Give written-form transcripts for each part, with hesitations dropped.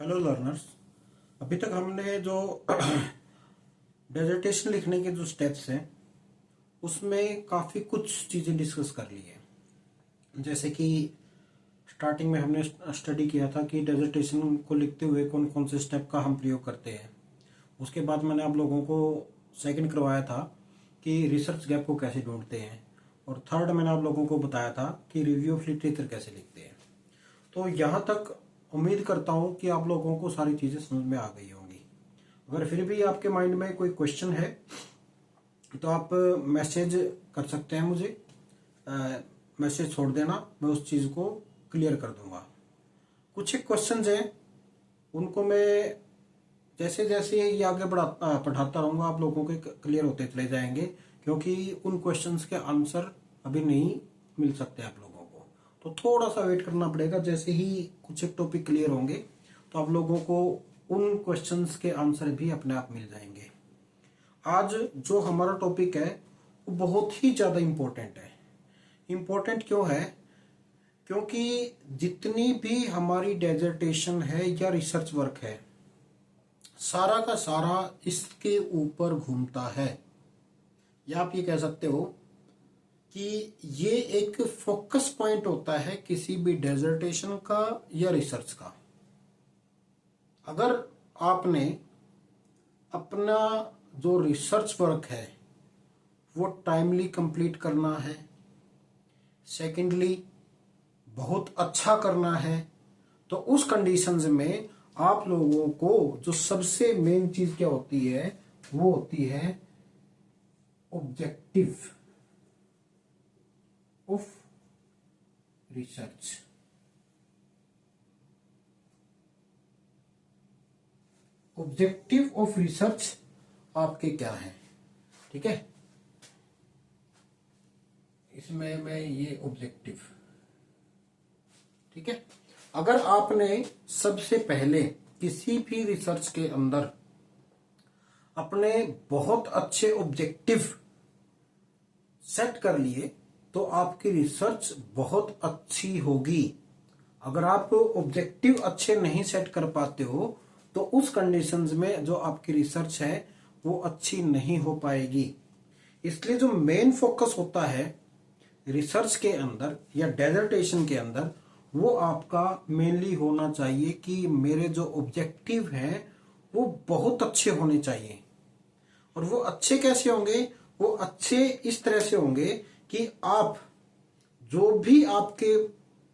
Hello learners. अभी तक हमने जो डेजर्टेशन लिखने के जो स्टेप्स हैं उसमें काफ़ी कुछ चीज़ें डिस्कस कर ली है। जैसे कि स्टार्टिंग में हमने स्टडी किया था कि डेजर्टेशन को लिखते हुए कौन कौन से स्टेप का हम प्रयोग करते हैं। उसके बाद मैंने आप लोगों को सेकंड करवाया था कि रिसर्च गैप को कैसे ढूंढते हैं, और थर्ड मैंने आप लोगों को बताया था कि रिव्यू ऑफ लिटरेचर कैसे लिखते हैं। तो यहाँ तक उम्मीद करता हूँ कि आप लोगों को सारी चीज़ें समझ में आ गई होंगी। अगर फिर भी आपके माइंड में कोई क्वेश्चन है तो आप मैसेज कर सकते हैं मुझे, मैसेज छोड़ देना, मैं उस चीज़ को क्लियर कर दूंगा। कुछ एक क्वेश्चंस हैं उनको मैं जैसे जैसे ये आगे पढ़ाता रहूँगा आप लोगों के क्लियर होते चले जाएंगे, क्योंकि उन क्वेश्चंस के आंसर अभी नहीं मिल सकते आप लोगों को। तो थोड़ा सा वेट करना पड़ेगा। जैसे ही कुछ एक टॉपिक क्लियर होंगे तो आप लोगों को उन क्वेश्चंस के आंसर भी अपने आप मिल जाएंगे। आज जो हमारा टॉपिक है वो बहुत ही ज़्यादा इम्पोर्टेंट है। इम्पोर्टेंट क्यों है? क्योंकि जितनी भी हमारी डेजर्टेशन है या रिसर्च वर्क है, सारा का सारा इसके ऊपर घूमता है। या आप ये कह सकते हो कि ये एक फोकस पॉइंट होता है किसी भी डेजर्टेशन का या रिसर्च का। अगर आपने अपना जो रिसर्च वर्क है वो टाइमली कंप्लीट करना है, सेकेंडली बहुत अच्छा करना है, तो उस कंडीशंस में आप लोगों को जो सबसे मेन चीज क्या होती है वो होती है objective of research. Objective of research आपके क्या है? ठीक है, इसमें मैं ये ऑब्जेक्टिव, ठीक है। अगर आपने सबसे पहले किसी भी रिसर्च के अंदर अपने बहुत अच्छे ऑब्जेक्टिव सेट कर लिए तो आपकी रिसर्च बहुत अच्छी होगी। अगर आप ऑब्जेक्टिव अच्छे नहीं सेट कर पाते हो तो उस कंडीशंस में जो आपकी रिसर्च है वो अच्छी नहीं हो पाएगी। इसलिए जो मेन फोकस होता है रिसर्च के अंदर या डेजर्टेशन के अंदर वो आपका मेनली होना चाहिए कि मेरे जो ऑब्जेक्टिव हैं वो बहुत अच्छे होने चाहिए। और वो अच्छे कैसे होंगे? वो अच्छे इस तरह से होंगे कि आप जो भी आपके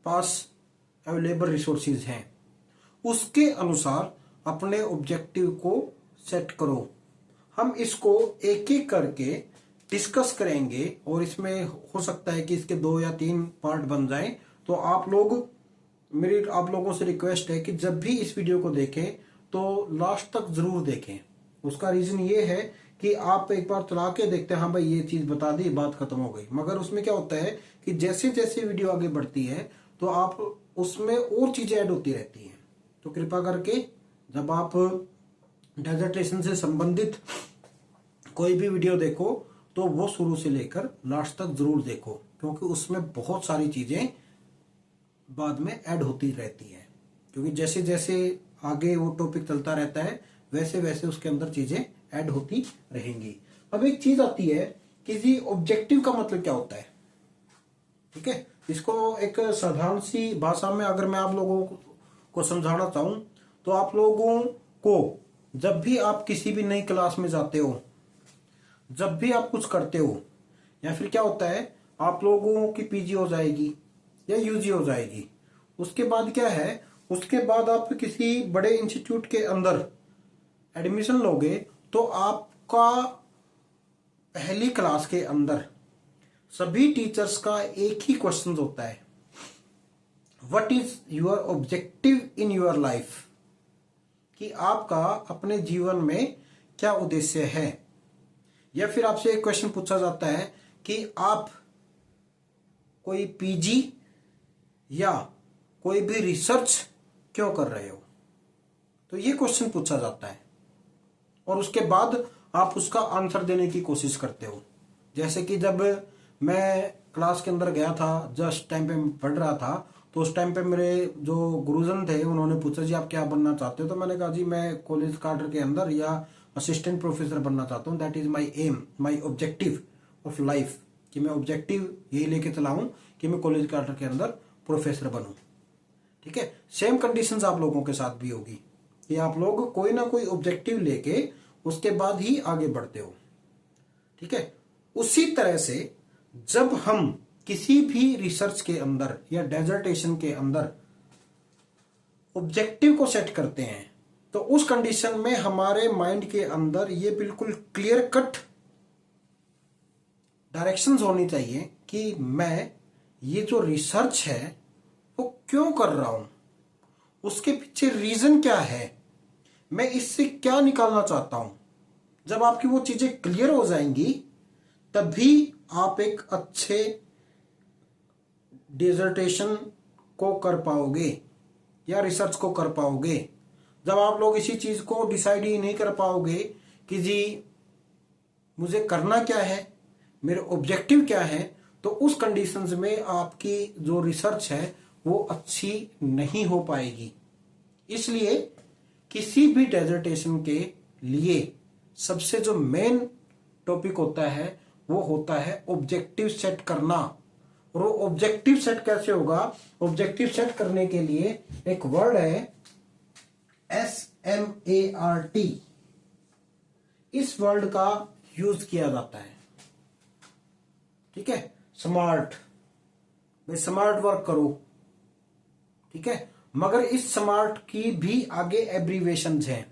पास अवेलेबल रिसोर्सेज हैं उसके अनुसार अपने ऑब्जेक्टिव को सेट करो। हम इसको एक एक करके डिस्कस करेंगे और इसमें हो सकता है कि इसके 2 या 3 पार्ट बन जाएं। तो आप लोगों से रिक्वेस्ट है कि जब भी इस वीडियो को देखें तो लास्ट तक जरूर देखें। उसका रीजन ये है कि आप एक बार चला के देखते हैं, हाँ भाई ये चीज बता दी, बात खत्म हो गई। मगर उसमें क्या होता है कि जैसे जैसे वीडियो आगे बढ़ती है तो आप उसमें और चीजें ऐड होती रहती हैं। तो कृपा करके जब आप डेजर्टेशन से संबंधित कोई भी वीडियो देखो तो वो शुरू से लेकर लास्ट तक जरूर देखो, क्योंकि उसमें बहुत सारी चीजें बाद में ऐड होती रहती है। क्योंकि जैसे जैसे आगे वो टॉपिक चलता रहता है वैसे वैसे उसके अंदर चीजें ऐड होती रहेंगी। अब एक चीज आती है किसी ऑब्जेक्टिव का मतलब क्या होता है, ठीक है। इसको एक साधारण सी भाषा में अगर मैं आप लोगों को समझाना चाहूं तो आप लोगों को जब भी आप किसी भी नई क्लास में जाते हो, जब भी आप कुछ करते हो, या फिर क्या होता है आप लोगों की पीजी हो जाएगी या यूजी हो जाएगी, उसके बाद क्या है, उसके बाद आप किसी बड़े इंस्टीट्यूट के अंदर एडमिशन लोगे तो आपका पहली क्लास के अंदर सभी टीचर्स का एक ही क्वेश्चन होता है, what is your objective in your life, कि आपका अपने जीवन में क्या उद्देश्य है। या फिर आपसे एक क्वेश्चन पूछा जाता है कि आप कोई पीजी या कोई भी रिसर्च क्यों कर रहे हो, तो ये क्वेश्चन पूछा जाता है और उसके बाद आप उसका आंसर देने की कोशिश करते हो। जैसे कि जब मैं क्लास के अंदर गया था, जस्ट टाइम पे पढ़ रहा था, तो उस टाइम पे मेरे जो गुरुजन थे उन्होंने पूछा जी आप क्या बनना चाहते हो, तो मैंने कहा जी मैं कॉलेज कार्डर के अंदर या असिस्टेंट प्रोफेसर बनना चाहता हूँ, that is my aim, my objective of life, कि मैं ऑब्जेक्टिव यही लेके चला हूं कि मैं कॉलेज कार्डर के अंदर प्रोफेसर बनूं। ठीक है, सेम कंडीशंस आप लोगों के साथ भी होगी कि आप लोग कोई ना कोई ऑब्जेक्टिव लेके उसके बाद ही आगे बढ़ते हो। ठीक है, उसी तरह से जब हम किसी भी रिसर्च के अंदर या डेजर्टेशन के अंदर ऑब्जेक्टिव को सेट करते हैं तो उस कंडीशन में हमारे माइंड के अंदर ये बिल्कुल क्लियर कट डायरेक्शंस होनी चाहिए कि मैं ये जो रिसर्च है वो क्यों कर रहा हूं, उसके पीछे रीजन क्या है, मैं इससे क्या निकालना चाहता हूं। जब आपकी वो चीजें क्लियर हो जाएंगी तभी आप एक अच्छे डिसर्टेशन को कर पाओगे या रिसर्च को कर पाओगे। जब आप लोग इसी चीज को डिसाइड ही नहीं कर पाओगे कि जी मुझे करना क्या है, मेरे ऑब्जेक्टिव क्या है, तो उस कंडीशंस में आपकी जो रिसर्च है वो अच्छी नहीं हो पाएगी। इसलिए किसी भी डेजर्टेशन के लिए सबसे जो मेन टॉपिक होता है वो होता है ऑब्जेक्टिव सेट करना। और वो ऑब्जेक्टिव सेट कैसे होगा, ऑब्जेक्टिव सेट करने के लिए एक वर्ड है SMART, इस वर्ड का यूज किया जाता है। ठीक है, स्मार्ट, भाई स्मार्ट वर्क करो। ठीक है, मगर इस स्मार्ट की भी आगे एब्रीवेशंस हैं।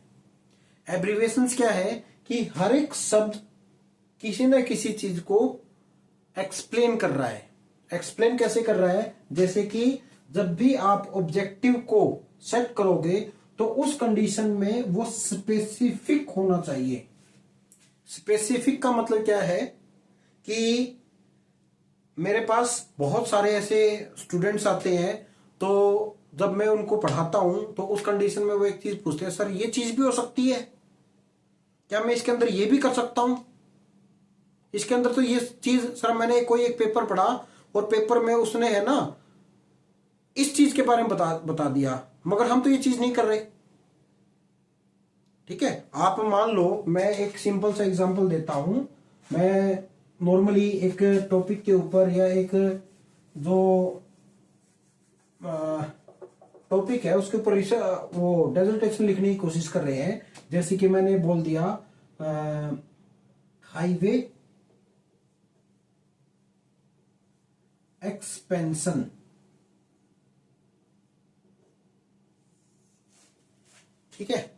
एब्रीवेशंस क्या है कि हर एक शब्द किसी न किसी चीज को एक्सप्लेन कर रहा है। एक्सप्लेन कैसे कर रहा है, जैसे कि जब भी आप ऑब्जेक्टिव को सेट करोगे तो उस कंडीशन में वो स्पेसिफिक होना चाहिए। स्पेसिफिक का मतलब क्या है कि मेरे पास बहुत सारे ऐसे स्टूडेंट्स आते हैं, तो जब मैं उनको पढ़ाता हूं तो उस कंडीशन में वो एक चीज पूछते हैं, सर ये चीज भी हो सकती है क्या, मैं इसके अंदर ये भी कर सकता हूं, इसके अंदर तो ये चीज, सर मैंने कोई एक पेपर पढ़ा और पेपर में उसने है ना इस चीज के बारे में बता दिया, मगर हम तो ये चीज नहीं कर रहे। ठीक है, आप मान लो, मैं एक सिंपल सा एग्जांपल देता हूं। मैं नॉर्मली एक टॉपिक के ऊपर या एक जो टॉपिक है उसके ऊपर वो डेजर्टेशन लिखने की कोशिश कर रहे हैं। जैसे कि मैंने बोल दिया हाईवे एक्सपेंशन। ठीक है,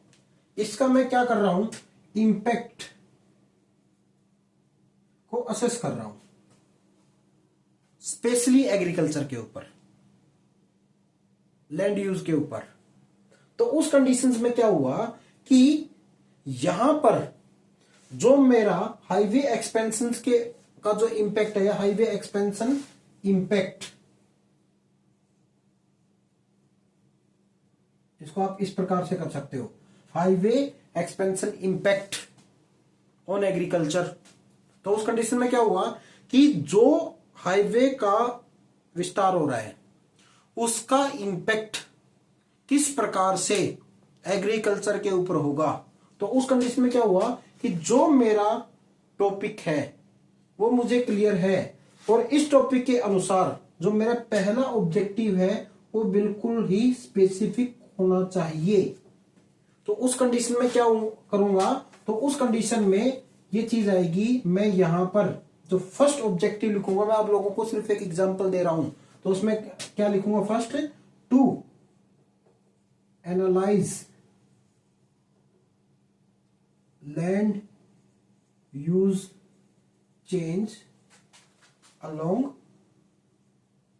इसका मैं क्या कर रहा हूं, इंपैक्ट को असेस कर रहा हूं, स्पेशली एग्रीकल्चर के ऊपर, लैंड यूज के ऊपर। तो उस कंडीशंस में क्या हुआ कि यहां पर जो मेरा हाईवे एक्सपेंशन के का जो इंपैक्ट है, हाईवे एक्सपेंशन इंपैक्ट, इसको आप इस प्रकार से कर सकते हो, highway expansion impact on agriculture. तो उस कंडीशन में क्या हुआ कि जो हाईवे का विस्तार हो रहा है उसका इंपैक्ट किस प्रकार से एग्रीकल्चर के ऊपर होगा। तो उस कंडीशन में क्या हुआ कि जो मेरा टॉपिक है वो मुझे क्लियर है और इस टॉपिक के अनुसार जो मेरा पहला ऑब्जेक्टिव है वो बिल्कुल ही स्पेसिफिक होना चाहिए। तो उस कंडीशन में क्या करूंगा, तो उस कंडीशन में ये चीज आएगी, मैं यहां पर जो फर्स्ट ऑब्जेक्टिव लिखूंगा, मैं आप लोगों को सिर्फ एक एग्जांपल दे रहा हूं, तो उसमें क्या लिखूंगा, first to analyse land use change along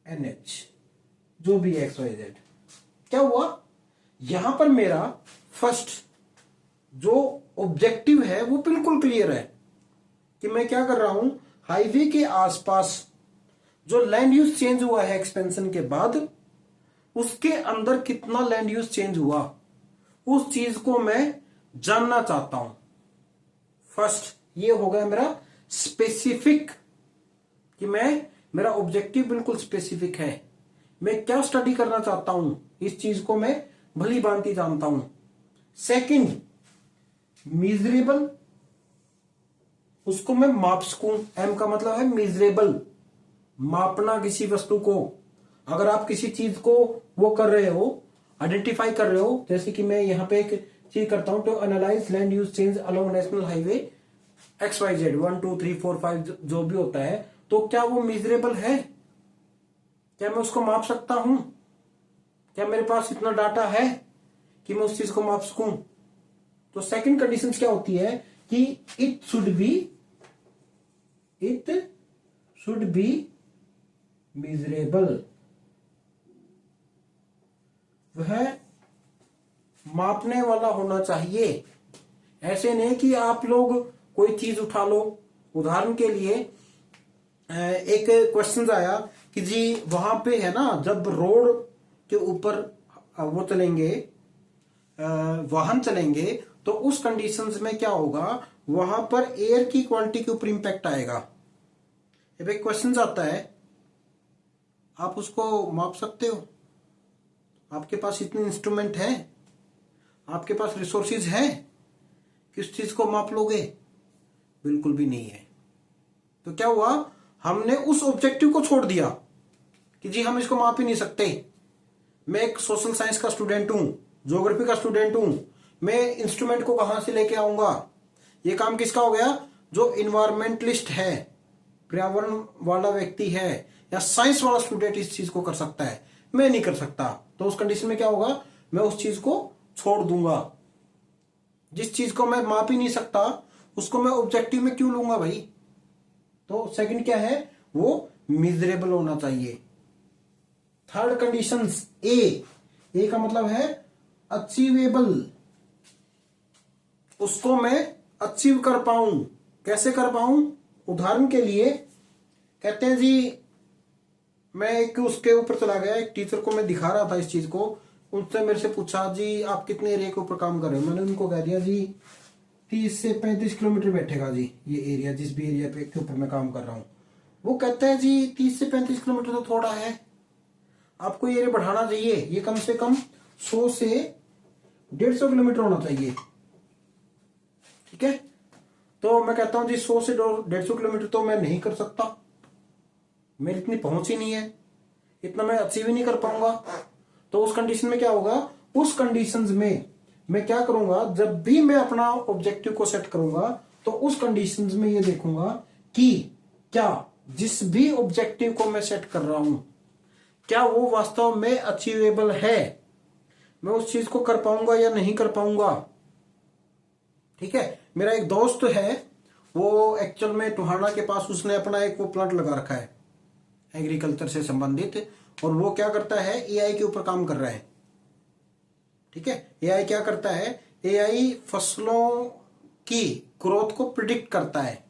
NH, जो भी XYZ। क्या हुआ, यहां पर मेरा फर्स्ट जो ऑब्जेक्टिव है वो बिल्कुल क्लियर है कि मैं क्या कर रहा हूं, हाईवे के आसपास जो लैंड यूज चेंज हुआ है एक्सपेंशन के बाद, उसके अंदर कितना लैंड यूज चेंज हुआ उस चीज को मैं जानना चाहता हूं। फर्स्ट ये हो गया मेरा स्पेसिफिक, कि मैं, मेरा ऑब्जेक्टिव बिल्कुल स्पेसिफिक है मैं क्या स्टडी करना चाहता हूं, इस चीज को मैं भली भांति जानता हूं। सेकंड, मीजरेबल, उसको मैं माप सकूं। एम का मतलब है मीजरेबल, मापना किसी वस्तु को। अगर आप किसी चीज को वो कर रहे हो, आइडेंटिफाई कर रहे हो, जैसे कि मैं यहां पे एक चीज करता हूं, तो analyse land use change along national highway XYZ 1 2 3 4 5 जो भी होता है, तो क्या वो मीजरेबल है? क्या मैं उसको माप सकता हूं? क्या मेरे पास इतना डाटा है कि मैं उस चीज को माप सकूं? तो सेकंड कंडीशन क्या होती है कि इट शुड बी मीजरेबल, वह मापने वाला होना चाहिए। ऐसे नहीं कि आप लोग कोई चीज उठा लो। उदाहरण के लिए एक क्वेश्चन आया कि जी वहां पे है ना, जब रोड के ऊपर वो चलेंगे, वाहन चलेंगे, तो उस कंडीशंस में क्या होगा, वहां पर एयर की क्वालिटी के ऊपर इंपैक्ट आएगा। एक क्वेश्चन आता है, आप उसको माप सकते हो? आपके पास इतने इंस्ट्रूमेंट है, आपके पास रिसोर्सेज है, किस चीज को माप लोगे? बिल्कुल भी नहीं है। तो क्या हुआ, हमने उस ऑब्जेक्टिव को छोड़ दिया कि जी हम इसको माप ही नहीं सकते। मैं एक सोशल साइंस का स्टूडेंट हूं, ज्योग्राफी का स्टूडेंट हूं, मैं इंस्ट्रूमेंट को कहां से लेके आऊंगा? ये काम किसका हो गया? जो इन्वायरमेंटलिस्ट है, पर्यावरण वाला व्यक्ति है, या साइंस वाला स्टूडेंट इस चीज को कर सकता है, मैं नहीं कर सकता। तो उस कंडीशन में क्या होगा, मैं उस चीज को छोड़ दूंगा। जिस चीज को मैं माप ही नहीं सकता उसको मैं ऑब्जेक्टिव में क्यों लूंगा भाई? तो सेकंड क्या है, वो मिजरेबल होना चाहिए। थर्ड कंडीशन ए का मतलब है अचीवेबल, उसको मैं अचीव कर पाऊं। कैसे कर पाऊं? उदाहरण के लिए कहते हैं जी, मैं एक उसके ऊपर चला गया, एक टीचर को मैं दिखा रहा था इस चीज को, उनसे मेरे से पूछा जी आप कितने एरिया के ऊपर काम कर रहे हो? मैंने उनको कह दिया जी 30 से 35 किलोमीटर बैठेगा जी ये एरिया, जिस भी एरिया पे के ऊपर मैं काम कर रहा हूँ। वो कहते हैं जी 30 से 35 किलोमीटर तो थोड़ा है, आपको ये एरिया बढ़ाना चाहिए, ये कम से कम 100 से 150 किलोमीटर होना चाहिए। ठीक है, तो मैं कहता हूं जी 100 से 150 किलोमीटर तो मैं नहीं कर सकता, मेरी इतनी पहुंच ही नहीं है, इतना मैं अचीव ही नहीं कर पाऊंगा। तो उस कंडीशन में क्या होगा, उस कंडीशंस में मैं क्या करूंगा, जब भी मैं अपना ऑब्जेक्टिव को सेट करूंगा तो उस कंडीशंस में ये देखूंगा कि क्या जिस भी ऑब्जेक्टिव को मैं सेट कर रहा हूं, क्या वो वास्तव में अचीवेबल है, मैं उस चीज को कर पाऊंगा या नहीं कर पाऊंगा। ठीक है, मेरा एक दोस्त है, वो एक्चुअल में टोहाना के पास उसने अपना एक वो प्लांट लगा रखा है एग्रीकल्चर से संबंधित, और वो क्या करता है, एआई के ऊपर काम कर रहा है। ठीक है, एआई क्या करता है, एआई फसलों की ग्रोथ को प्रिडिक्ट करता है।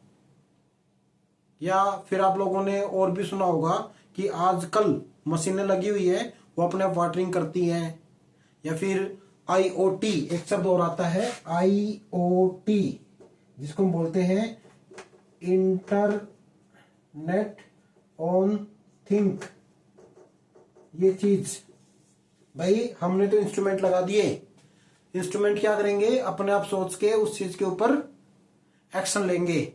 या फिर आप लोगों ने और भी सुना होगा कि आजकल मशीनें लगी हुई है, वो अपने आप वाटरिंग करती हैं। या फिर आईओटी, एक शब्द और आता है आईओटी, जिसको हम बोलते हैं इंटरनेट ऑन थिंक। ये चीज भाई हमने तो इंस्ट्रूमेंट लगा दिए, इंस्ट्रूमेंट क्या करेंगे, अपने आप सोच के उस चीज के ऊपर एक्शन लेंगे।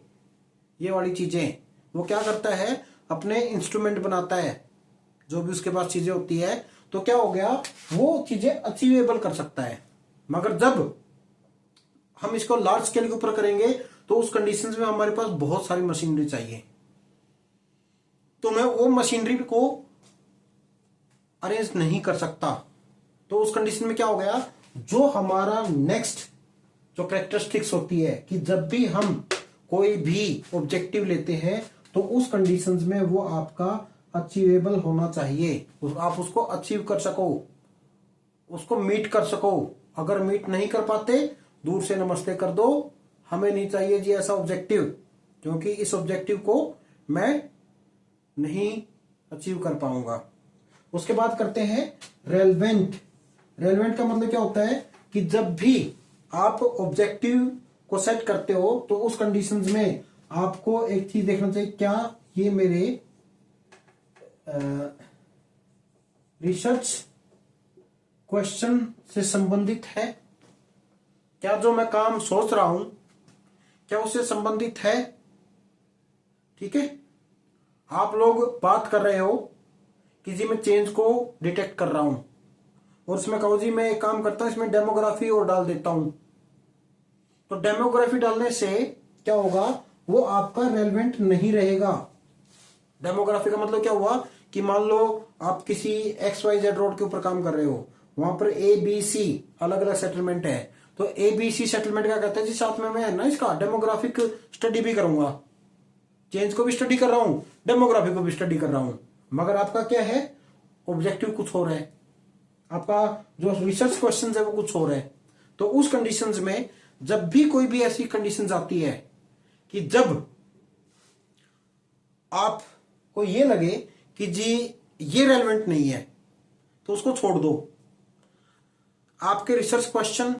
ये वाली चीजें वो क्या करता है, अपने इंस्ट्रूमेंट बनाता है, जो भी उसके पास चीजें होती है, तो क्या हो गया, वो चीजें अचीवेबल कर सकता है। मगर जब हम इसको लार्ज स्केल के ऊपर करेंगे तो उस कंडीशंस में हमारे पास बहुत सारी मशीनरी चाहिए, तो मैं वो मशीनरी को अरेंज नहीं कर सकता। तो उस कंडीशन में क्या हो गया, जो हमारा नेक्स्ट जो कैरेक्टरिस्टिक्स होती है कि जब भी हम कोई भी ऑब्जेक्टिव लेते हैं तो उस कंडीशंस में वो आपका अचीवेबल होना चाहिए, आप उसको अचीव कर सको, उसको मीट कर सको। अगर मीट नहीं कर पाते, दूर से नमस्ते कर दो, हमें नहीं चाहिए जी ऐसा ऑब्जेक्टिव, क्योंकि इस ऑब्जेक्टिव को मैं नहीं अचीव कर पाऊंगा। उसके बाद करते हैं रेलेवेंट। रेलेवेंट का मतलब क्या होता है कि जब भी आप ऑब्जेक्टिव को सेट करते हो तो उस कंडीशंस में आपको एक चीज देखना चाहिए, क्या ये मेरे रिसर्च क्वेश्चन से संबंधित है, क्या जो मैं काम सोच रहा हूं क्या उससे संबंधित है। ठीक है, आप लोग बात कर रहे हो कि जी मैं चेंज को डिटेक्ट कर रहा हूं और उसमें कहो जी मैं एक काम करता हूं इसमें डेमोग्राफी और डाल देता हूं, तो डेमोग्राफी डालने से क्या होगा, वो आपका रेलेवेंट नहीं रहेगा। डेमोग्राफी का मतलब क्या हुआ कि मान लो आप किसी XYZ रोड के ऊपर काम कर रहे हो, वहां पर ABC अलग अलग सेटलमेंट है, तो ABC सेटलमेंट क्या कहता है जी, साथ में मैं ना इसका डेमोग्राफिक स्टडी भी करूंगा, चेंज को भी स्टडी कर रहा हूं, डेमोग्राफी को भी स्टडी कर रहा हूं। मगर आपका क्या है, ऑब्जेक्टिव कुछ हो रहा है, आपका जो रिसर्च क्वेश्चन है वो कुछ हो रहा है। तो उस कंडीशंस में जब भी कोई भी ऐसी कंडीशंस आती है कि जब आपको ये लगे कि जी ये रेलेवेंट नहीं है, तो उसको छोड़ दो। आपके रिसर्च क्वेश्चन